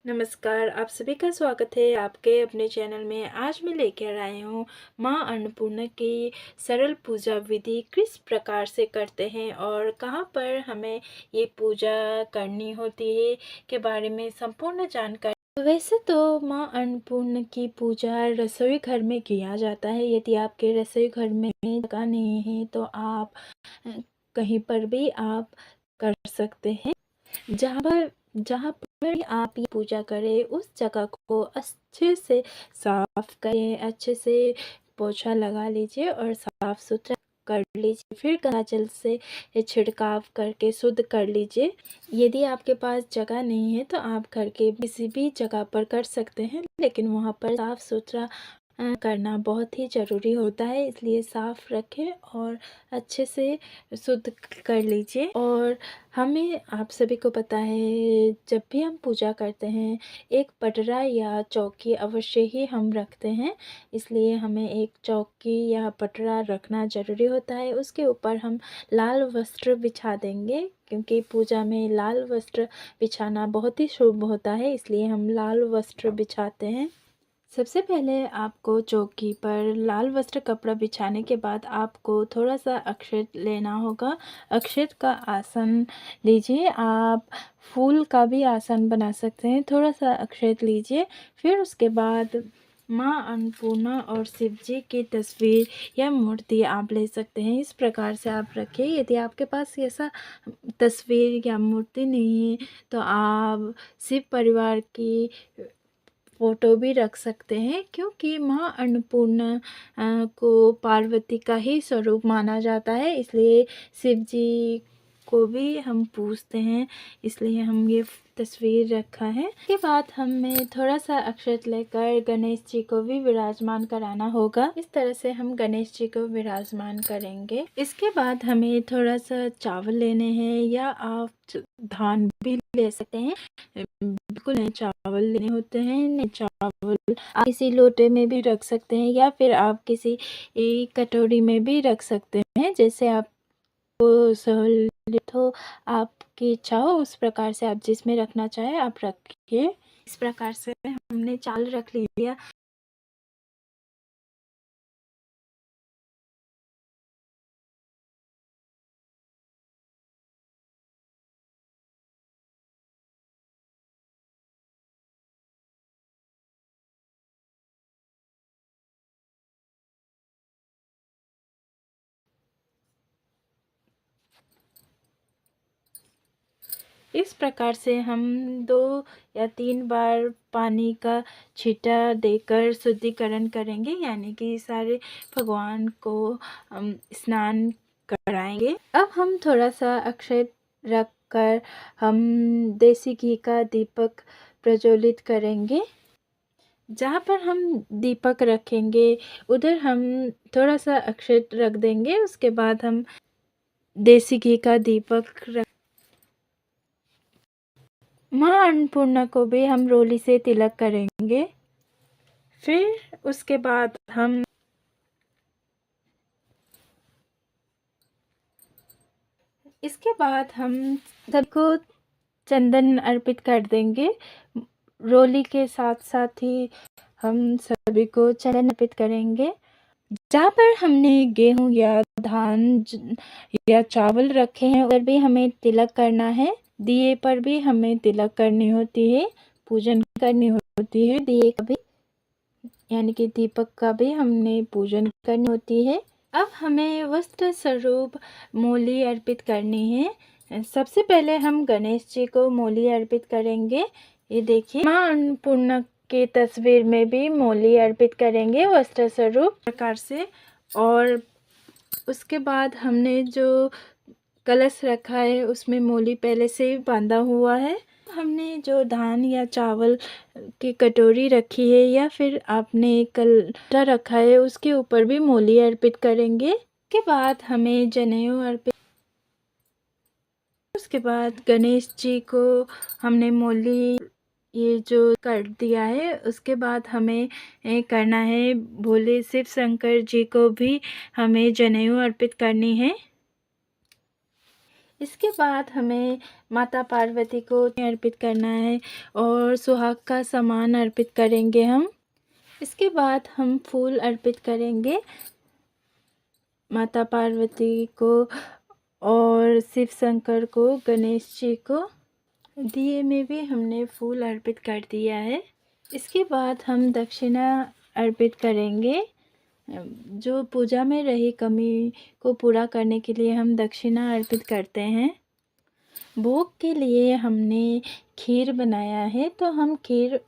नमस्कार, आप सभी का स्वागत है आपके अपने चैनल में। आज मैं लेकर आई हूँ माँ अन्नपूर्णा की सरल पूजा विधि किस प्रकार से करते हैं और कहाँ पर हमें ये पूजा करनी होती है के बारे में संपूर्ण जानकारी। वैसे तो माँ अन्नपूर्णा की पूजा रसोई घर में किया जाता है। यदि आपके रसोई घर में जगह नहीं है तो आप कहीं पर भी आप कर सकते हैं। जहाँ पर आप ये पूजा करें उस जगह को अच्छे से साफ करें, अच्छे से पोछा लगा लीजिए और साफ सुथरा कर लीजिए। फिर गंगा जल से छिड़काव करके शुद्ध कर लीजिए। यदि आपके पास जगह नहीं है तो आप घर के किसी भी जगह पर कर सकते हैं, लेकिन वहाँ पर साफ सुथरा करना बहुत ही ज़रूरी होता है, इसलिए साफ रखें और अच्छे से शुद्ध कर लीजिए। और हमें आप सभी को पता है जब भी हम पूजा करते हैं एक पटरा या चौकी अवश्य ही हम रखते हैं, इसलिए हमें एक चौकी या पटरा रखना ज़रूरी होता है। उसके ऊपर हम लाल वस्त्र बिछा देंगे, क्योंकि पूजा में लाल वस्त्र बिछाना बहुत ही शुभ होता है, इसलिए हम लाल वस्त्र बिछाते हैं। सबसे पहले आपको चौकी पर लाल वस्त्र कपड़ा बिछाने के बाद आपको थोड़ा सा अक्षत लेना होगा। अक्षत का आसन लीजिए, आप फूल का भी आसन बना सकते हैं। थोड़ा सा अक्षत लीजिए, फिर उसके बाद माँ अन्नपूर्णा और शिव जी की तस्वीर या मूर्ति आप ले सकते हैं। इस प्रकार से आप रखें। यदि आपके पास ऐसा तस्वीर या मूर्ति नहीं है तो आप शिव परिवार की फ़ोटो भी रख सकते हैं, क्योंकि माँ अन्नपूर्णा को पार्वती का ही स्वरूप माना जाता है, इसलिए शिव जी को भी हम पूजते हैं, इसलिए हम ये तस्वीर रखा है। इसके बाद हमें थोड़ा सा अक्षत लेकर गणेश जी को भी विराजमान कराना होगा। इस तरह से हम गणेश जी को विराजमान करेंगे। इसके बाद हमें थोड़ा सा चावल लेने हैं, या आप धान भी ले सकते हैं। बिल्कुल नए चावल लेने होते हैं। नए चावल आप किसी लोटे में भी रख सकते हैं, या फिर आप किसी कटोरी में भी रख सकते हैं, जैसे आपको सहूलियत हो, आपकी इच्छा हो उस प्रकार से आप जिसमें रखना चाहे आप रखिए। इस प्रकार से हमने चावल रख लिया। इस प्रकार से हम 2 या 3 बार पानी का छींटा देकर शुद्धिकरण करेंगे, यानी कि सारे भगवान को स्नान कराएंगे। अब हम थोड़ा सा अक्षत रख कर हम देसी घी का दीपक प्रज्वलित करेंगे। जहाँ पर हम दीपक रखेंगे उधर हम थोड़ा सा अक्षत रख देंगे। उसके बाद हम देसी घी का दीपक माँ अन्नपूर्णा को भी हम रोली से तिलक करेंगे। फिर उसके बाद हम सबको चंदन अर्पित कर देंगे। रोली के साथ साथ ही हम सभी को चंदन अर्पित करेंगे। जहाँ पर हमने गेहूं या धान या चावल रखे हैं उधर भी हमें तिलक करना है। दिए पर भी हमें तिलक करनी होती है, पूजन करनी होती है दिए का भी, यानी कि दीपक का भी हमने पूजन करनी होती है। अब हमें वस्त्र स्वरूप मूली अर्पित करनी है। सबसे पहले हम गणेश जी को मूली अर्पित करेंगे। ये देखिए, माँ अन्नपूर्णा की तस्वीर में भी मूली अर्पित करेंगे वस्त्र स्वरूप प्रकार से। और उसके बाद हमने जो कलश रखा है उसमें मूली पहले से ही बांधा हुआ है। हमने जो धान या चावल की कटोरी रखी है या फिर आपने कलटा रखा है उसके ऊपर भी मूली अर्पित करेंगे। उसके बाद हमें जनेऊ अर्पित, उसके बाद गणेश जी को हमने मूली ये जो कर दिया है, उसके बाद हमें करना है भोले शिव शंकर जी को भी हमें जनेऊ अर्पित करनी है। इसके बाद हमें माता पार्वती को अर्पित करना है और सुहाग का सामान अर्पित करेंगे हम। इसके बाद हम फूल अर्पित करेंगे माता पार्वती को और शिव शंकर को, गणेश जी को। दिए में भी हमने फूल अर्पित कर दिया है। इसके बाद हम दक्षिणा अर्पित करेंगे। जो पूजा में रही कमी को पूरा करने के लिए हम दक्षिणा अर्पित करते हैं। भोग के लिए हमने खीर बनाया है तो हम खीर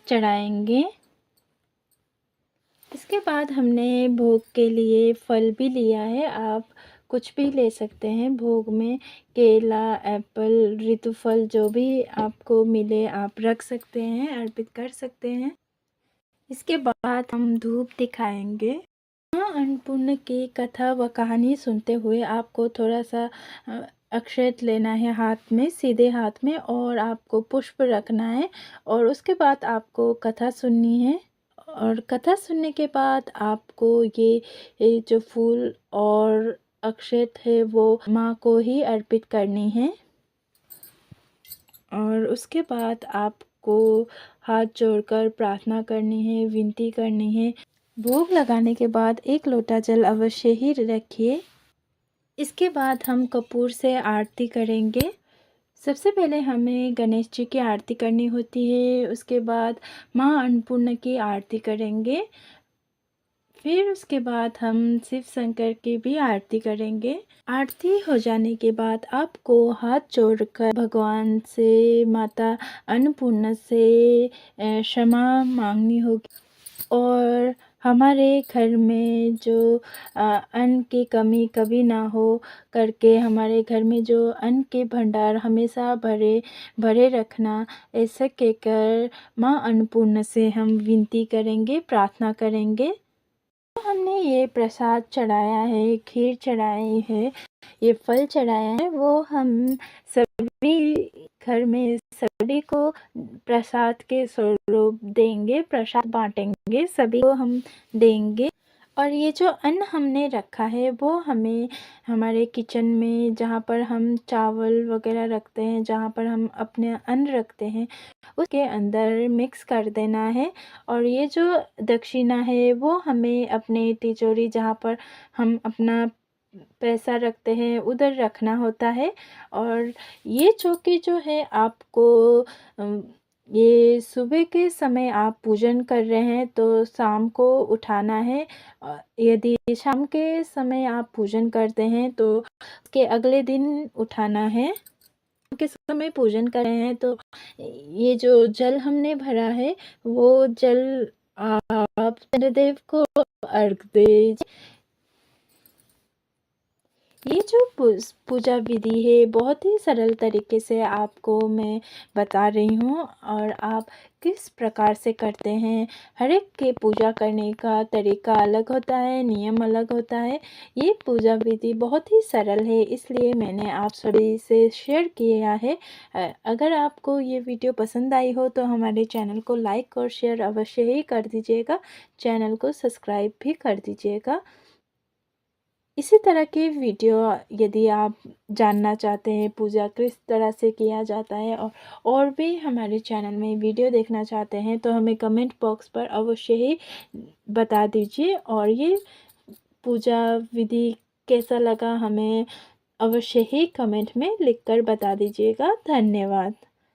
चढ़ाएंगे। इसके बाद हमने भोग के लिए फल भी लिया है। आप कुछ भी ले सकते हैं भोग में, केला, एप्पल, ऋतुफल जो भी आपको मिले आप रख सकते हैं, अर्पित कर सकते हैं। इसके बाद हम धूप दिखाएंगे। माँ अन्नपूर्णा की कथा व कहानी सुनते हुए आपको थोड़ा सा अक्षत लेना है हाथ में, सीधे हाथ में, और आपको पुष्प रखना है और उसके बाद आपको कथा सुननी है। और कथा सुनने के बाद आपको ये जो फूल और अक्षत है वो माँ को ही अर्पित करनी है। और उसके बाद आपको हाथ जोड़कर प्रार्थना करनी है, विनती करनी है। भोग लगाने के बाद 1 लोटा जल अवश्य ही रखिए। इसके बाद हम कपूर से आरती करेंगे। सबसे पहले हमें गणेश जी की आरती करनी होती है, उसके बाद माँ अन्नपूर्णा की आरती करेंगे, फिर उसके बाद हम शिव शंकर की भी आरती करेंगे। आरती हो जाने के बाद आपको हाथ जोड़कर भगवान से, माता अन्नपूर्णा से क्षमा मांगनी होगी और हमारे घर में जो अन्न की कमी कभी ना हो करके, हमारे घर में जो अन्न के भंडार हमेशा भरे भरे रखना, ऐसा कहकर माँ अन्नपूर्णा से हम विनती करेंगे, प्रार्थना करेंगे। तो हमने ये प्रसाद चढ़ाया है, खीर चढ़ाई है, ये फल चढ़ाया है, वो हम सभी घर में सभी को प्रसाद के स्वरूप देंगे, प्रसाद बांटेंगे, सभी को हम देंगे। और ये जो अन्न हमने रखा है वो हमें हमारे किचन में, जहाँ पर हम चावल वगैरह रखते हैं, जहाँ पर हम अपने अन्न रखते हैं, उसके अंदर मिक्स कर देना है। और ये जो दक्षिणा है वो हमें अपने तिजोरी, जहाँ पर हम अपना पैसा रखते हैं, उधर रखना होता है। और ये चौकी जो है आपको ये सुबह के समय आप पूजन कर रहे हैं तो शाम को उठाना है। यदि शाम के समय आप पूजन करते हैं तो उसके अगले दिन उठाना है। के समय पूजन कर रहे हैं तो ये जो जल हमने भरा है वो जल आप चंद्रदेव को अर्घ दीजिए। ये जो पूजा विधि है बहुत ही सरल तरीके से आपको मैं बता रही हूँ और आप किस प्रकार से करते हैं। हर एक के पूजा करने का तरीका अलग होता है, नियम अलग होता है। ये पूजा विधि बहुत ही सरल है, इसलिए मैंने आप सभी से शेयर किया है। अगर आपको ये वीडियो पसंद आई हो तो हमारे चैनल को लाइक और शेयर अवश्य ही कर दीजिएगा, चैनल को सब्सक्राइब भी कर दीजिएगा। इसी तरह के वीडियो यदि आप जानना चाहते हैं पूजा किस तरह से किया जाता है और भी हमारे चैनल में वीडियो देखना चाहते हैं तो हमें कमेंट बॉक्स पर अवश्य ही बता दीजिए। और ये पूजा विधि कैसा लगा हमें अवश्य ही कमेंट में लिखकर बता दीजिएगा। धन्यवाद।